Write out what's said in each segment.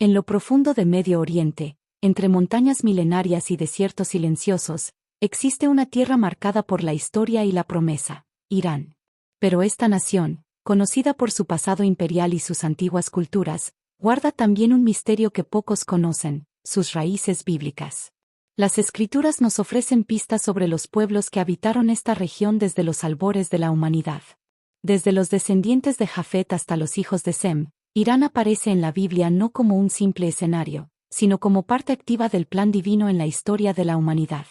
En lo profundo de Medio Oriente, entre montañas milenarias y desiertos silenciosos, existe una tierra marcada por la historia y la promesa, Irán. Pero esta nación, conocida por su pasado imperial y sus antiguas culturas, guarda también un misterio que pocos conocen, sus raíces bíblicas. Las Escrituras nos ofrecen pistas sobre los pueblos que habitaron esta región desde los albores de la humanidad. Desde los descendientes de Jafet hasta los hijos de Sem, Irán aparece en la Biblia no como un simple escenario, sino como parte activa del plan divino en la historia de la humanidad.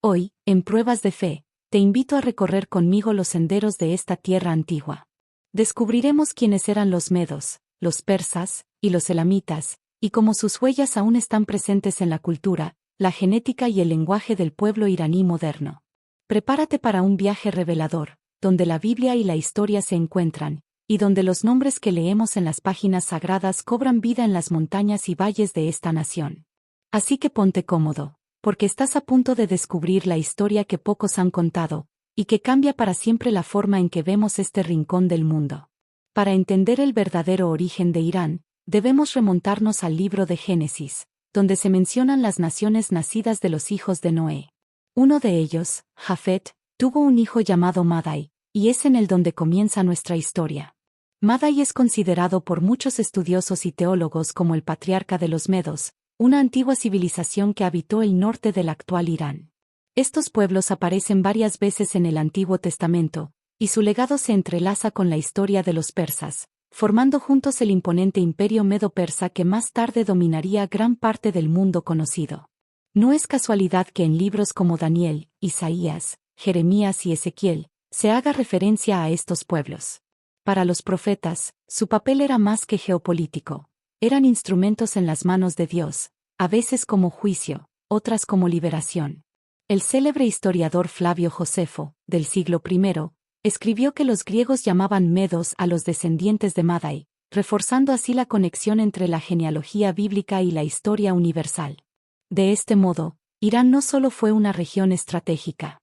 Hoy, en Pruebas de Fe, te invito a recorrer conmigo los senderos de esta tierra antigua. Descubriremos quiénes eran los medos, los persas y los elamitas, y cómo sus huellas aún están presentes en la cultura, la genética y el lenguaje del pueblo iraní moderno. Prepárate para un viaje revelador, donde la Biblia y la historia se encuentran, y donde los nombres que leemos en las páginas sagradas cobran vida en las montañas y valles de esta nación. Así que ponte cómodo, porque estás a punto de descubrir la historia que pocos han contado, y que cambia para siempre la forma en que vemos este rincón del mundo. Para entender el verdadero origen de Irán, debemos remontarnos al libro de Génesis, donde se mencionan las naciones nacidas de los hijos de Noé. Uno de ellos, Jafet, tuvo un hijo llamado Madai, y es en él donde comienza nuestra historia. Madai es considerado por muchos estudiosos y teólogos como el patriarca de los medos, una antigua civilización que habitó el norte del actual Irán. Estos pueblos aparecen varias veces en el Antiguo Testamento, y su legado se entrelaza con la historia de los persas, formando juntos el imponente imperio medo-persa que más tarde dominaría gran parte del mundo conocido. No es casualidad que en libros como Daniel, Isaías, Jeremías y Ezequiel, se haga referencia a estos pueblos. Para los profetas, su papel era más que geopolítico. Eran instrumentos en las manos de Dios, a veces como juicio, otras como liberación. El célebre historiador Flavio Josefo, del siglo I, escribió que los griegos llamaban medos a los descendientes de Madai, reforzando así la conexión entre la genealogía bíblica y la historia universal. De este modo, Irán no solo fue una región estratégica.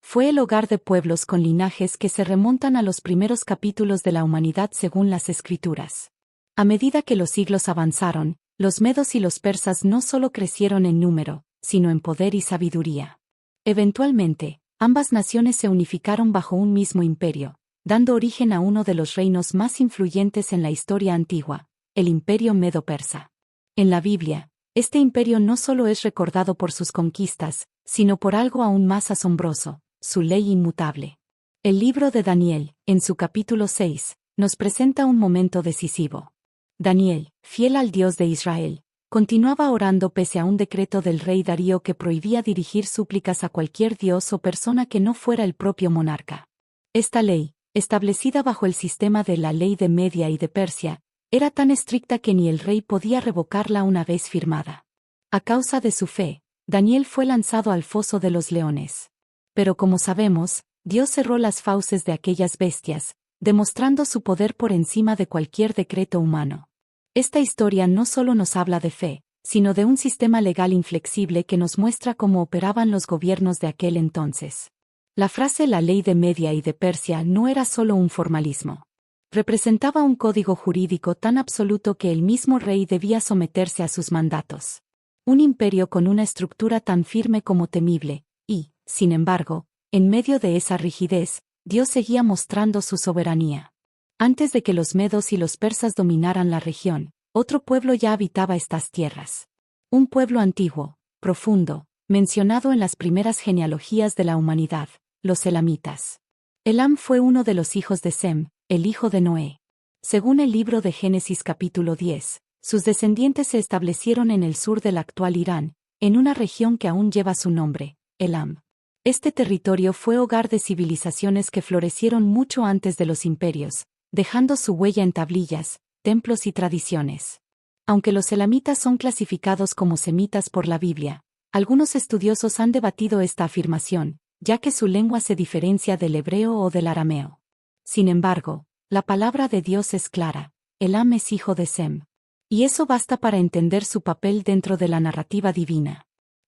Fue el hogar de pueblos con linajes que se remontan a los primeros capítulos de la humanidad según las Escrituras. A medida que los siglos avanzaron, los medos y los persas no solo crecieron en número, sino en poder y sabiduría. Eventualmente, ambas naciones se unificaron bajo un mismo imperio, dando origen a uno de los reinos más influyentes en la historia antigua, el Imperio Medo-Persa. En la Biblia, este imperio no solo es recordado por sus conquistas, sino por algo aún más asombroso, su ley inmutable. El libro de Daniel, en su capítulo 6, nos presenta un momento decisivo. Daniel, fiel al Dios de Israel, continuaba orando pese a un decreto del rey Darío que prohibía dirigir súplicas a cualquier dios o persona que no fuera el propio monarca. Esta ley, establecida bajo el sistema de la ley de Media y de Persia, era tan estricta que ni el rey podía revocarla una vez firmada. A causa de su fe, Daniel fue lanzado al foso de los leones. Pero como sabemos, Dios cerró las fauces de aquellas bestias, demostrando su poder por encima de cualquier decreto humano. Esta historia no solo nos habla de fe, sino de un sistema legal inflexible que nos muestra cómo operaban los gobiernos de aquel entonces. La frase la ley de Media y de Persia no era solo un formalismo. Representaba un código jurídico tan absoluto que el mismo rey debía someterse a sus mandatos. Un imperio con una estructura tan firme como temible, y, sin embargo, en medio de esa rigidez, Dios seguía mostrando su soberanía. Antes de que los medos y los persas dominaran la región, otro pueblo ya habitaba estas tierras. Un pueblo antiguo, profundo, mencionado en las primeras genealogías de la humanidad, los elamitas. Elam fue uno de los hijos de Sem, el hijo de Noé. Según el libro de Génesis capítulo 10, sus descendientes se establecieron en el sur del actual Irán, en una región que aún lleva su nombre, Elam. Este territorio fue hogar de civilizaciones que florecieron mucho antes de los imperios, dejando su huella en tablillas, templos y tradiciones. Aunque los elamitas son clasificados como semitas por la Biblia, algunos estudiosos han debatido esta afirmación, ya que su lengua se diferencia del hebreo o del arameo. Sin embargo, la palabra de Dios es clara: Elam es hijo de Sem. Y eso basta para entender su papel dentro de la narrativa divina.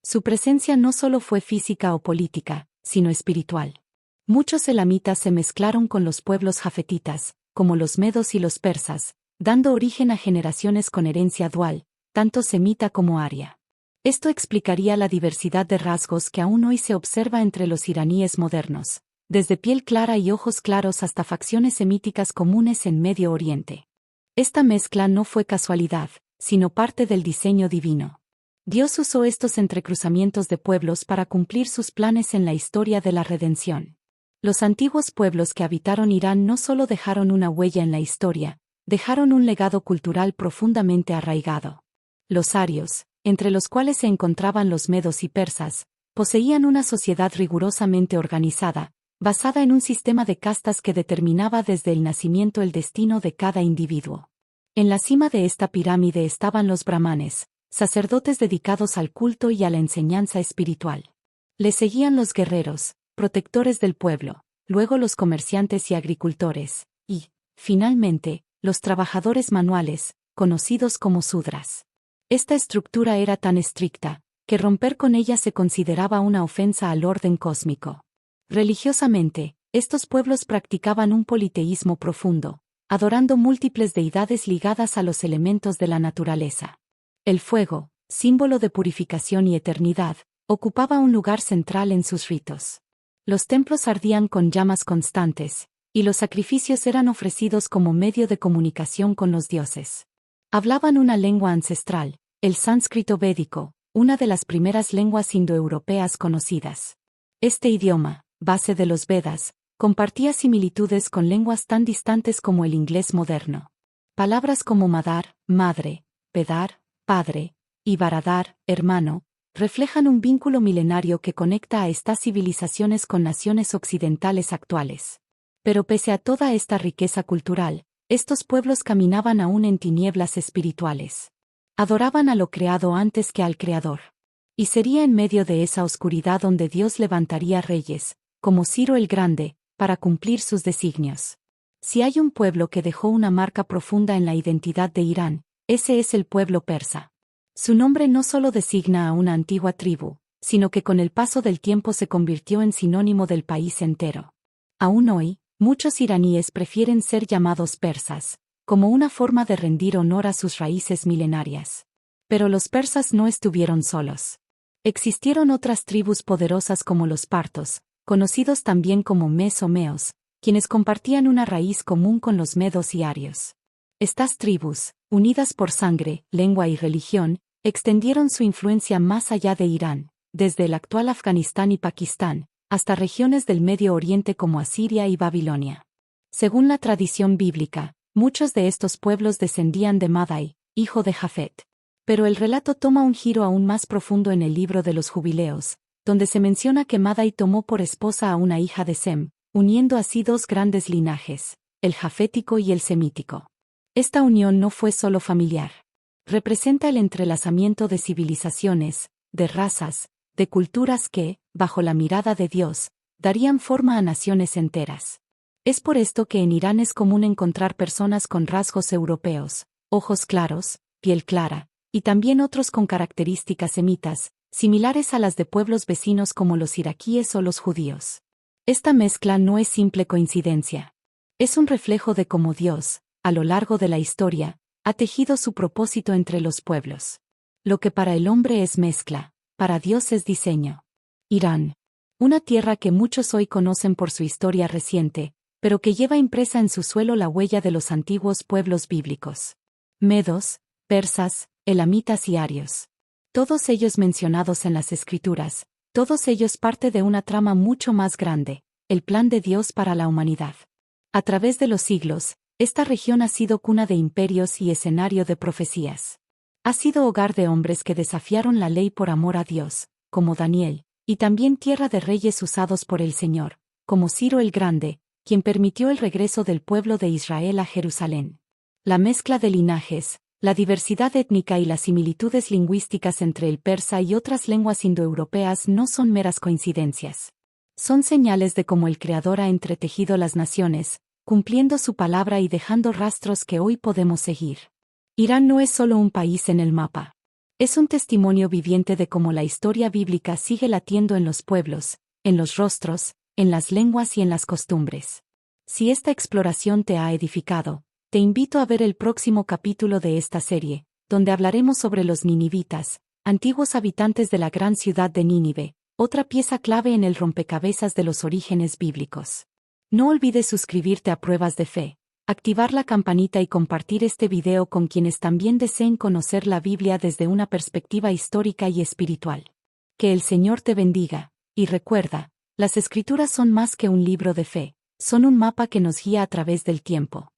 Su presencia no solo fue física o política, sino espiritual. Muchos elamitas se mezclaron con los pueblos jafetitas, como los medos y los persas, dando origen a generaciones con herencia dual, tanto semita como aria. Esto explicaría la diversidad de rasgos que aún hoy se observa entre los iraníes modernos, desde piel clara y ojos claros hasta facciones semíticas comunes en Medio Oriente. Esta mezcla no fue casualidad, sino parte del diseño divino. Dios usó estos entrecruzamientos de pueblos para cumplir sus planes en la historia de la redención. Los antiguos pueblos que habitaron Irán no solo dejaron una huella en la historia, dejaron un legado cultural profundamente arraigado. Los arios, entre los cuales se encontraban los medos y persas, poseían una sociedad rigurosamente organizada, basada en un sistema de castas que determinaba desde el nacimiento el destino de cada individuo. En la cima de esta pirámide estaban los brahmanes, sacerdotes dedicados al culto y a la enseñanza espiritual. Le seguían los guerreros, protectores del pueblo, luego los comerciantes y agricultores, y, finalmente, los trabajadores manuales, conocidos como sudras. Esta estructura era tan estricta, que romper con ella se consideraba una ofensa al orden cósmico. Religiosamente, estos pueblos practicaban un politeísmo profundo, adorando múltiples deidades ligadas a los elementos de la naturaleza. El fuego, símbolo de purificación y eternidad, ocupaba un lugar central en sus ritos. Los templos ardían con llamas constantes, y los sacrificios eran ofrecidos como medio de comunicación con los dioses. Hablaban una lengua ancestral, el sánscrito védico, una de las primeras lenguas indoeuropeas conocidas. Este idioma, base de los Vedas, compartía similitudes con lenguas tan distantes como el inglés moderno. Palabras como madar, madre, pedar, padre, y baradar, hermano, reflejan un vínculo milenario que conecta a estas civilizaciones con naciones occidentales actuales. Pero pese a toda esta riqueza cultural, estos pueblos caminaban aún en tinieblas espirituales. Adoraban a lo creado antes que al Creador. Y sería en medio de esa oscuridad donde Dios levantaría reyes, como Ciro el Grande, para cumplir sus designios. Si hay un pueblo que dejó una marca profunda en la identidad de Irán, ese es el pueblo persa. Su nombre no solo designa a una antigua tribu, sino que con el paso del tiempo se convirtió en sinónimo del país entero. Aún hoy, muchos iraníes prefieren ser llamados persas, como una forma de rendir honor a sus raíces milenarias. Pero los persas no estuvieron solos. Existieron otras tribus poderosas como los partos, conocidos también como meos, quienes compartían una raíz común con los medos y arios. Estas tribus, unidas por sangre, lengua y religión, extendieron su influencia más allá de Irán, desde el actual Afganistán y Pakistán, hasta regiones del Medio Oriente como Asiria y Babilonia. Según la tradición bíblica, muchos de estos pueblos descendían de Madai, hijo de Jafet. Pero el relato toma un giro aún más profundo en el libro de los Jubileos, donde se menciona que Madai tomó por esposa a una hija de Sem, uniendo así dos grandes linajes, el jafético y el semítico. Esta unión no fue solo familiar. Representa el entrelazamiento de civilizaciones, de razas, de culturas que, bajo la mirada de Dios, darían forma a naciones enteras. Es por esto que en Irán es común encontrar personas con rasgos europeos, ojos claros, piel clara, y también otros con características semitas, similares a las de pueblos vecinos como los iraquíes o los judíos. Esta mezcla no es simple coincidencia. Es un reflejo de cómo Dios, a lo largo de la historia, ha tejido su propósito entre los pueblos. Lo que para el hombre es mezcla, para Dios es diseño. Irán. Una tierra que muchos hoy conocen por su historia reciente, pero que lleva impresa en su suelo la huella de los antiguos pueblos bíblicos. Medos, persas, elamitas y arios. Todos ellos mencionados en las Escrituras, todos ellos parte de una trama mucho más grande, el plan de Dios para la humanidad. A través de los siglos, esta región ha sido cuna de imperios y escenario de profecías. Ha sido hogar de hombres que desafiaron la ley por amor a Dios, como Daniel, y también tierra de reyes usados por el Señor, como Ciro el Grande, quien permitió el regreso del pueblo de Israel a Jerusalén. La mezcla de linajes, la diversidad étnica y las similitudes lingüísticas entre el persa y otras lenguas indoeuropeas no son meras coincidencias. Son señales de cómo el Creador ha entretejido las naciones, cumpliendo su palabra y dejando rastros que hoy podemos seguir. Irán no es solo un país en el mapa. Es un testimonio viviente de cómo la historia bíblica sigue latiendo en los pueblos, en los rostros, en las lenguas y en las costumbres. Si esta exploración te ha edificado, te invito a ver el próximo capítulo de esta serie, donde hablaremos sobre los ninivitas, antiguos habitantes de la gran ciudad de Nínive, otra pieza clave en el rompecabezas de los orígenes bíblicos. No olvides suscribirte a Pruebas de Fe, activar la campanita y compartir este video con quienes también deseen conocer la Biblia desde una perspectiva histórica y espiritual. Que el Señor te bendiga, y recuerda, las Escrituras son más que un libro de fe, son un mapa que nos guía a través del tiempo.